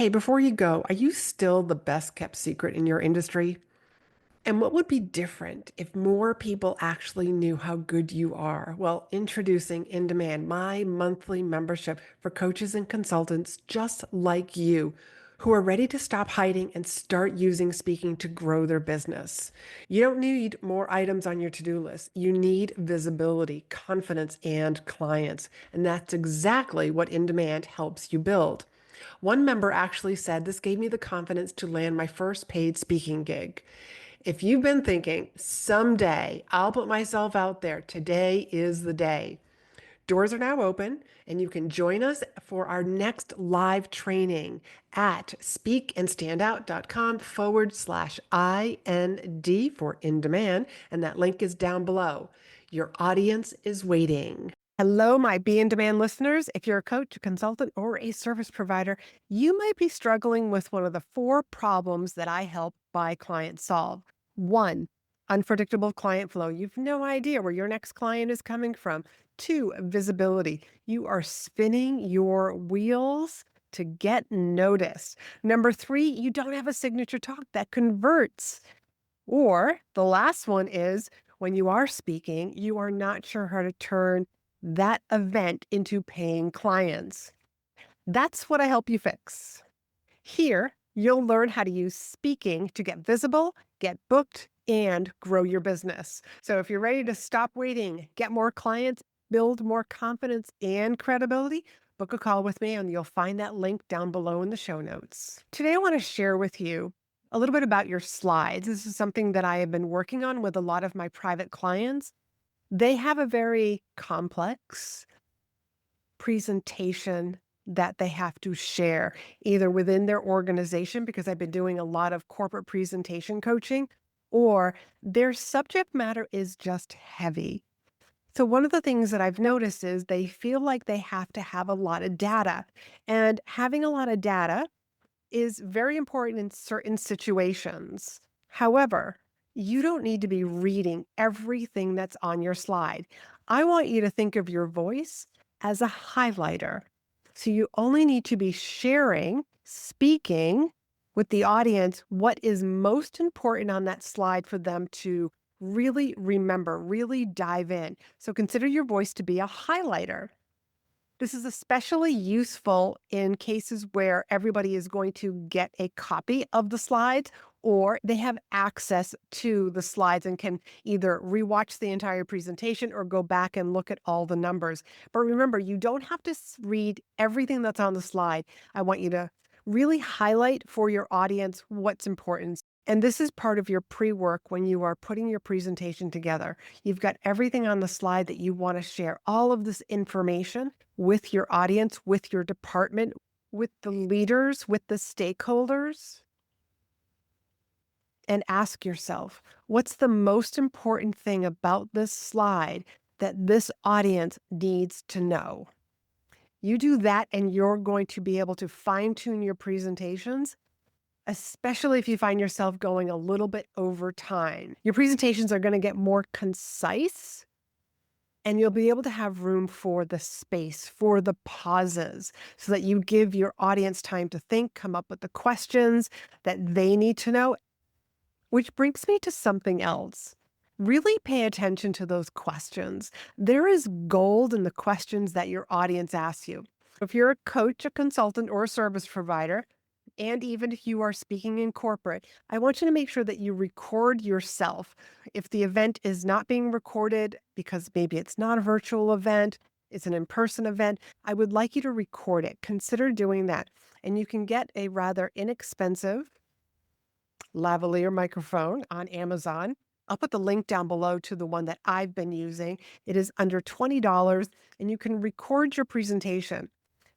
Hey, before you go, are you still the best kept secret in your industry? And what would be different if more people actually knew how good you are? Well, introducing In Demand, my monthly membership for coaches and consultants just like you who are ready to stop hiding and start using speaking to grow their business. You don't need more items on your to-do list. You need visibility, confidence, and clients. And that's exactly what In Demand helps you build. One member actually said this gave me the confidence to land my first paid speaking gig. If you've been thinking, someday I'll put myself out there, today is the day. Doors are now open, and you can join us for our next live training at speakandstandout.com/IND for in demand, and that link is down below. Your audience is waiting. Hello, my Be in Demand listeners. If you're a coach, a consultant, or a service provider, you might be struggling with one of the four problems that I help my clients solve. One, unpredictable client flow. You've no idea where your next client is coming from. Two, visibility. You are spinning your wheels to get noticed. Number three, you don't have a signature talk that converts. Or the last one is when you are speaking, you are not sure how to turn that event into paying clients. That's what I help you fix. Here, you'll learn how to use speaking to get visible, get booked, and grow your business. So if you're ready to stop waiting, get more clients, build more confidence and credibility, book a call with me and you'll find that link down below in the show notes. Today, I want to share with you a little bit about your slides. This is something that I have been working on with a lot of my private clients. They have a very complex presentation that they have to share either within their organization, because I've been doing a lot of corporate presentation coaching, or their subject matter is just heavy. So one of the things that I've noticed is they feel like they have to have a lot of data, and having a lot of data is very important in certain situations. However, you don't need to be reading everything that's on your slide. I want you to think of your voice as a highlighter. So you only need to be sharing, speaking with the audience what is most important on that slide for them to really remember, really dive in. So consider your voice to be a highlighter. This is especially useful in cases where everybody is going to get a copy of the slides or they have access to the slides and can either rewatch the entire presentation or go back and look at all the numbers. But remember, you don't have to read everything that's on the slide. I want you to really highlight for your audience what's important. And this is part of your pre-work when you are putting your presentation together. You've got everything on the slide that you want to share, all of this information with your audience, with your department, with the leaders, with the stakeholders. And ask yourself, what's the most important thing about this slide that this audience needs to know? You do that, and you're going to be able to fine-tune your presentations, especially if you find yourself going a little bit over time. Your presentations are going to get more concise, and you'll be able to have room for the space, for the pauses, so that you give your audience time to think, come up with the questions that they need to know. Which brings me to something else. Really pay attention to those questions. There is gold in the questions that your audience asks you. If you're a coach, a consultant, or a service provider, and even if you are speaking in corporate, I want you to make sure that you record yourself. If the event is not being recorded because maybe it's not a virtual event, it's an in-person event, I would like you to record it. Consider doing that. And you can get a rather inexpensive lavalier microphone on Amazon. I'll put the link down below to the one that I've been using. It is under $20 and you can record your presentation.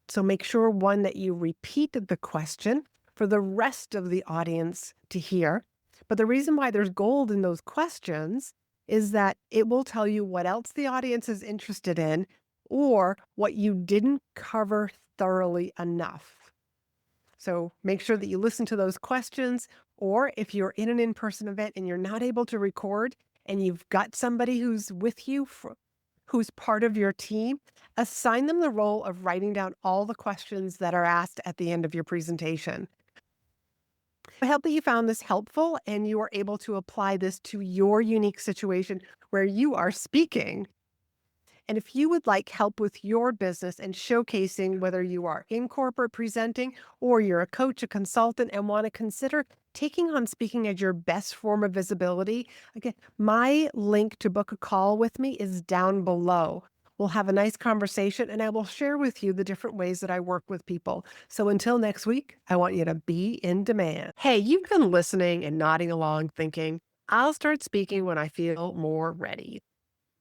So make sure, one, that you repeat the question for the rest of the audience to hear. But the reason why there's gold in those questions is that it will tell you what else the audience is interested in or what you didn't cover thoroughly enough. So make sure that you listen to those questions, or if you're in an in-person event and you're not able to record and you've got somebody who's with you who's part of your team, assign them the role of writing down all the questions that are asked at the end of your presentation. I hope that you found this helpful and you are able to apply this to your unique situation where you are speaking. And if you would like help with your business and showcasing whether you are in corporate presenting or you're a coach, a consultant, and want to consider taking on speaking as your best form of visibility, again, my link to book a call with me is down below. We'll have a nice conversation and I will share with you the different ways that I work with people. So until next week, I want you to be in demand. Hey, you've been listening and nodding along thinking, I'll start speaking when I feel more ready.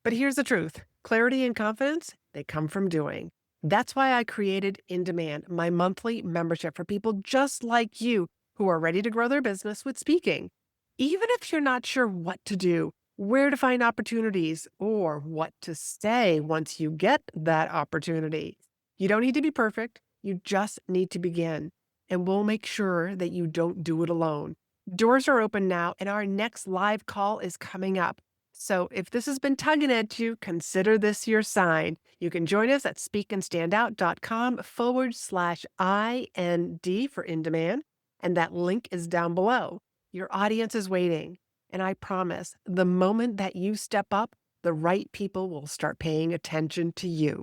But here's the truth. Clarity and confidence, they come from doing. That's why I created In Demand, my monthly membership for people just like you who are ready to grow their business with speaking. Even if you're not sure what to do, where to find opportunities, or what to say once you get that opportunity. You don't need to be perfect. You just need to begin. And we'll make sure that you don't do it alone. Doors are open now, and our next live call is coming up. So if this has been tugging at you, consider this your sign. You can join us at speakandstandout.com/IND for In Demand, and that link is down below. Your audience is waiting, and I promise the moment that you step up, the right people will start paying attention to you.